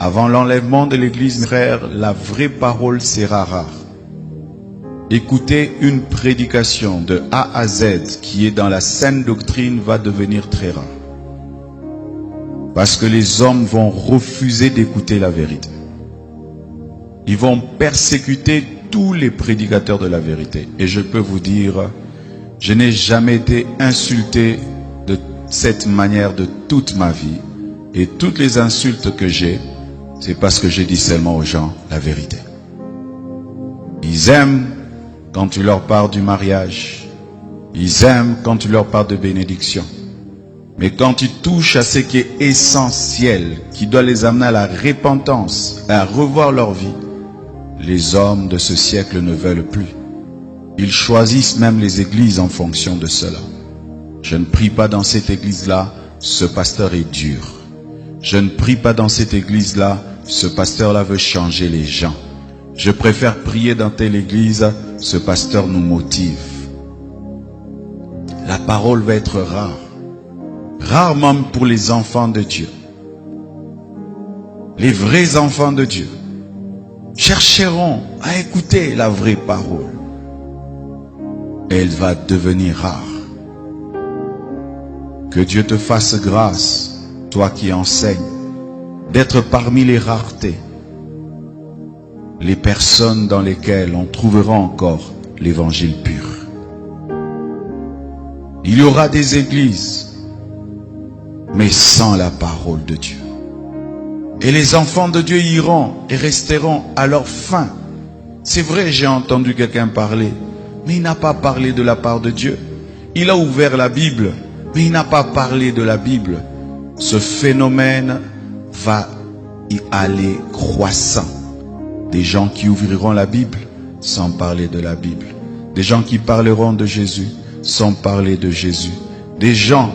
Avant l'enlèvement de l'Église, frère, la vraie parole sera rare. Écouter une prédication de A à Z qui est dans la saine doctrine va devenir très rare. Parce que les hommes vont refuser d'écouter la vérité. Ils vont persécuter tous les prédicateurs de la vérité. Et je peux vous dire, je n'ai jamais été insulté de cette manière de toute ma vie. Et toutes les insultes que j'ai, c'est parce que je dis seulement aux gens la vérité. Ils aiment quand tu leur parles du mariage. Ils aiment quand tu leur parles de bénédiction. Mais quand tu touches à ce qui est essentiel, qui doit les amener à la repentance, à revoir leur vie, les hommes de ce siècle ne veulent plus. Ils choisissent même les églises en fonction de cela. Je ne prie pas dans cette église-là, ce pasteur est dur. Je ne prie pas dans cette église-là, ce pasteur-là veut changer les gens. Je préfère prier dans telle église, ce pasteur nous motive. La parole va être rare. Rarement pour les enfants de Dieu. Les vrais enfants de Dieu chercheront à écouter la vraie parole. Elle va devenir rare. Que Dieu te fasse grâce, toi qui enseignes, d'être parmi les raretés, les personnes dans lesquelles on trouvera encore l'évangile pur. Il y aura des églises, mais sans la parole de Dieu. Et les enfants de Dieu iront et resteront à leur fin. C'est vrai, j'ai entendu quelqu'un parler, mais il n'a pas parlé de la part de Dieu. Il a ouvert la Bible, mais il n'a pas parlé de la Bible. Ce phénomène va y aller croissant. Des gens qui ouvriront la Bible sans parler de la Bible. Des gens qui parleront de Jésus sans parler de Jésus. Des gens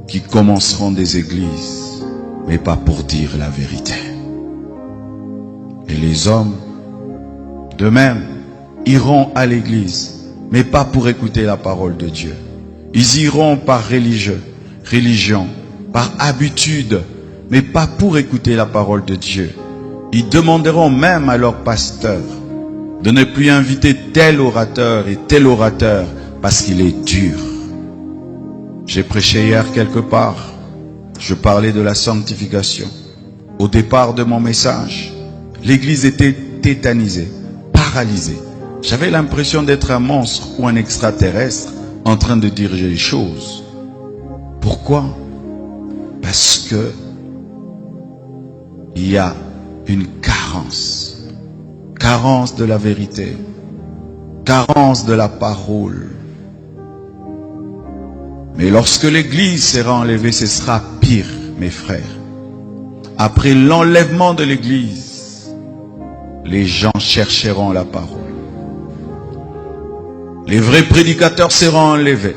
qui commenceront des églises, mais pas pour dire la vérité. Et les hommes, de même, iront à l'église, mais pas pour écouter la parole de Dieu. Ils iront par religion, par habitude, mais pas pour écouter la parole de Dieu. Ils demanderont même à leur pasteur de ne plus inviter tel orateur et tel orateur parce qu'il est dur. J'ai prêché hier quelque part, je parlais de la sanctification. Au départ de mon message, l'église était tétanisée, paralysée. J'avais l'impression d'être un monstre ou un extraterrestre en train de diriger les choses. Pourquoi? Parce que il y a une carence de la vérité, carence de la parole. Mais lorsque l'église sera enlevée, ce sera pire, mes frères. Après l'enlèvement de l'église, les gens chercheront la parole. Les vrais prédicateurs seront enlevés.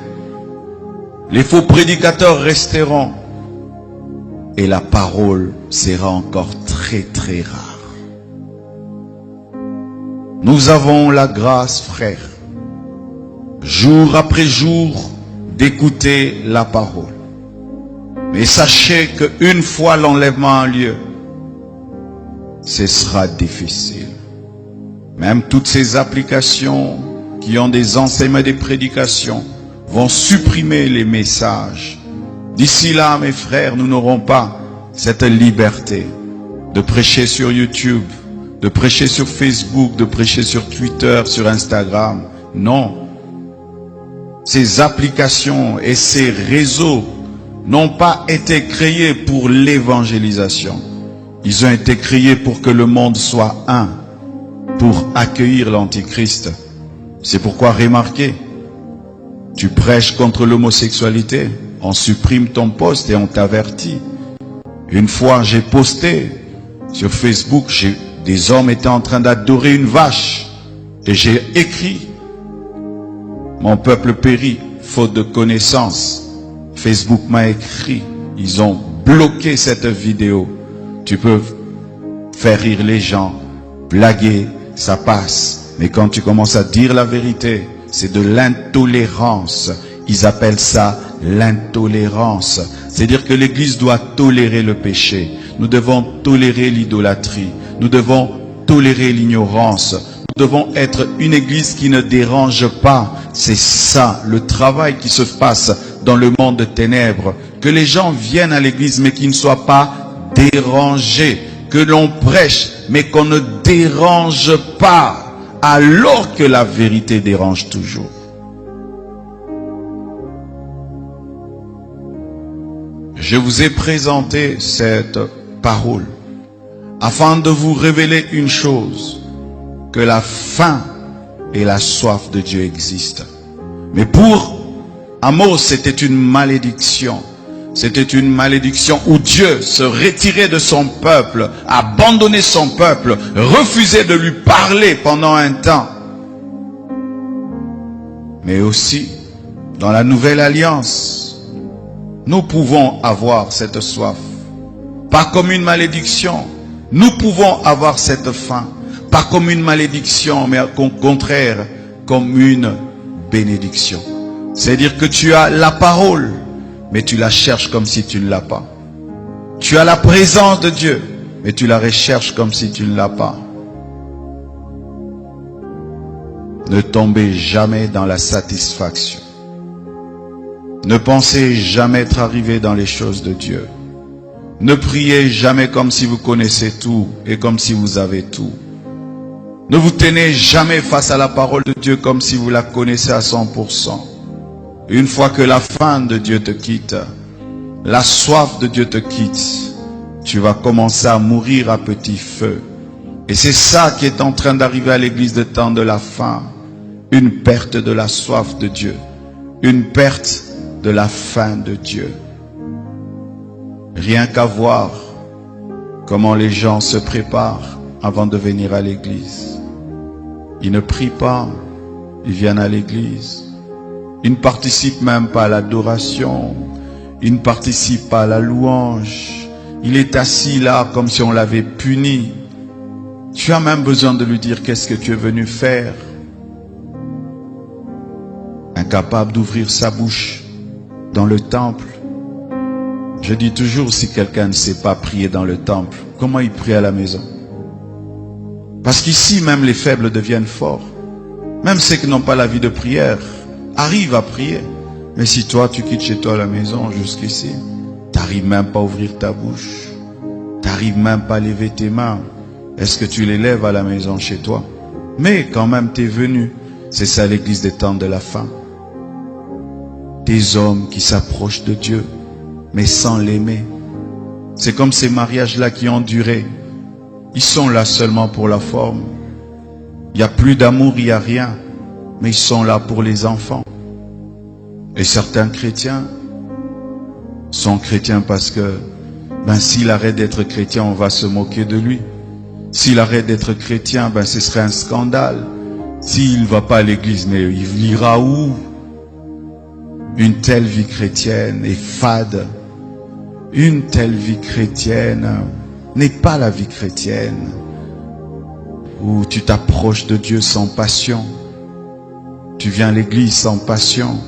Les faux prédicateurs resteront. Et la parole sera encore très très rare. Nous avons la grâce, frères, jour après jour, d'écouter la parole. Mais sachez qu'une fois l'enlèvement a lieu, ce sera difficile. Même toutes ces applications qui ont des enseignements, des prédications, vont supprimer les messages. D'ici là, mes frères, nous n'aurons pas cette liberté de prêcher sur YouTube, de prêcher sur Facebook, de prêcher sur Twitter, sur Instagram. Non. Ces applications et ces réseaux n'ont pas été créés pour l'évangélisation. Ils ont été créés pour que le monde soit un, pour accueillir l'Antichrist. C'est pourquoi, remarquez, tu prêches contre l'homosexualité, on supprime ton post et on t'avertit. Une fois, j'ai posté sur Facebook, des hommes étaient en train d'adorer une vache. Et j'ai écrit, mon peuple périt, faute de connaissance. Facebook m'a écrit, ils ont bloqué cette vidéo. Tu peux faire rire les gens, blaguer, ça passe. Mais quand tu commences à dire la vérité, c'est de l'intolérance. Ils appellent ça l'intolérance. C'est-à-dire que l'Église doit tolérer le péché. Nous devons tolérer l'idolâtrie. Nous devons tolérer l'ignorance. Nous devons être une Église qui ne dérange pas. C'est ça, le travail qui se passe dans le monde de ténèbres. Que les gens viennent à l'Église, mais qu'ils ne soient pas dérangés. Que l'on prêche, mais qu'on ne dérange pas. Alors que la vérité dérange toujours. Je vous ai présenté cette parole afin de vous révéler une chose, que la faim et la soif de Dieu existent. Mais pour Amos, c'était une malédiction. C'était une malédiction où Dieu se retirait de son peuple, abandonnait son peuple, refusait de lui parler pendant un temps. Mais aussi, dans la nouvelle alliance, nous pouvons avoir cette soif. Pas comme une malédiction. Nous pouvons avoir cette faim. Pas comme une malédiction, mais au contraire, comme une bénédiction. C'est-à-dire que tu as la parole, mais tu la cherches comme si tu ne l'as pas. Tu as la présence de Dieu, mais tu la recherches comme si tu ne l'as pas. Ne tombez jamais dans la satisfaction. Ne pensez jamais être arrivé dans les choses de Dieu. Ne priez jamais comme si vous connaissez tout et comme si vous avez tout. Ne vous tenez jamais face à la parole de Dieu comme si vous la connaissez à 100%. Une fois que la faim de Dieu te quitte, la soif de Dieu te quitte, tu vas commencer à mourir à petit feu. Et c'est ça qui est en train d'arriver à l'église de temps de la faim. Une perte de la soif de Dieu. Une perte de la faim de Dieu. Rien qu'à voir comment les gens se préparent avant de venir à l'église. Ils ne prient pas, ils viennent à l'église. Ils ne participent même pas à l'adoration. Ils ne participent pas à la louange. Il est assis là comme si on l'avait puni. Tu as même besoin de lui dire qu'est-ce que tu es venu faire. Incapable d'ouvrir sa bouche dans le temple. Je dis toujours, si quelqu'un ne sait pas prier dans le temple, comment il prie à la maison? Parce qu'ici, même les faibles deviennent forts. Même ceux qui n'ont pas la vie de prière arrivent à prier. Mais si toi, tu quittes chez toi à la maison jusqu'ici, tu n'arrives même pas à ouvrir ta bouche. Tu n'arrives même pas à lever tes mains. Est-ce que tu les lèves à la maison chez toi? Mais quand même, tu es venu. C'est ça l'église des temps de la fin. Des hommes qui s'approchent de Dieu, mais sans l'aimer. C'est comme ces mariages-là qui ont duré. Ils sont là seulement pour la forme. Il n'y a plus d'amour, il n'y a rien. Mais ils sont là pour les enfants. Et certains chrétiens sont chrétiens parce que s'il arrête d'être chrétien, on va se moquer de lui. S'il arrête d'être chrétien, ce serait un scandale. S'il ne va pas à l'église, mais il ira où? Une telle vie chrétienne est fade. Une telle vie chrétienne n'est pas la vie chrétienne où tu t'approches de Dieu sans passion. Tu viens à l'église sans passion.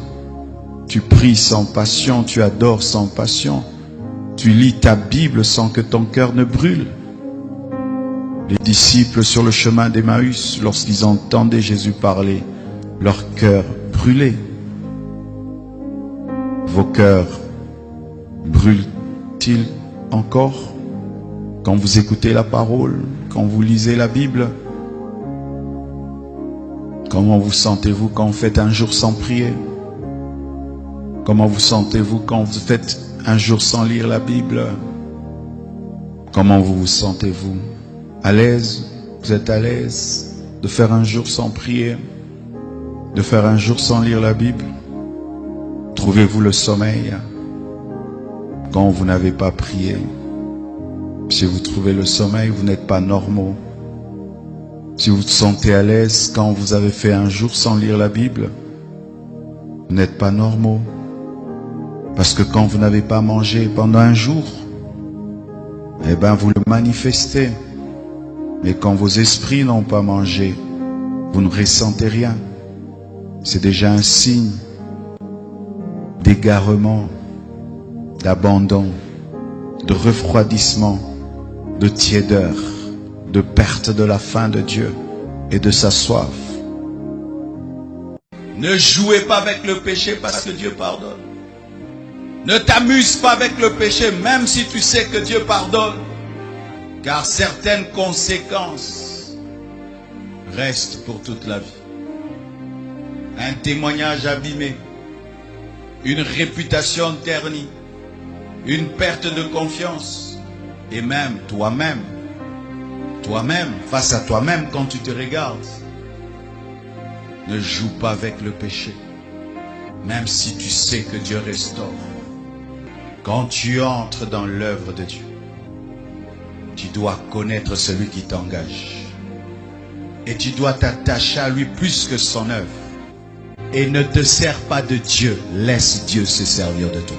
Tu pries sans passion. Tu adores sans passion. Tu lis ta Bible sans que ton cœur ne brûle. Les disciples sur le chemin d'Emmaüs, lorsqu'ils entendaient Jésus parler, leur cœur brûlait. Vos cœurs brûlent-ils encore quand vous écoutez la parole, quand vous lisez la Bible? Comment vous sentez-vous quand vous faites un jour sans prier? Comment vous sentez-vous quand vous faites un jour sans lire la Bible? Comment vous sentez-vous? À l'aise? Vous êtes à l'aise de faire un jour sans prier? De faire un jour sans lire la Bible? Trouvez-vous le sommeil quand vous n'avez pas prié? Si vous trouvez le sommeil, vous n'êtes pas normaux. Si vous vous sentez à l'aise quand vous avez fait un jour sans lire la Bible, vous n'êtes pas normaux. Parce que quand vous n'avez pas mangé pendant un jour, vous le manifestez. Mais quand vos esprits n'ont pas mangé, vous ne ressentez rien. C'est déjà un signe d'égarement, d'abandon, de refroidissement, de tiédeur, de perte de la faim de Dieu et de sa soif. Ne jouez pas avec le péché parce que Dieu pardonne. Ne t'amuse pas avec le péché même si tu sais que Dieu pardonne. Car certaines conséquences restent pour toute la vie. Un témoignage abîmé, une réputation ternie, une perte de confiance et même toi-même, face à toi-même quand tu te regardes. Ne joue pas avec le péché, même si tu sais que Dieu restaure. Quand tu entres dans l'œuvre de Dieu, tu dois connaître celui qui t'engage. Et tu dois t'attacher à lui plus que son œuvre. Et ne te sers pas de Dieu, laisse Dieu se servir de toi.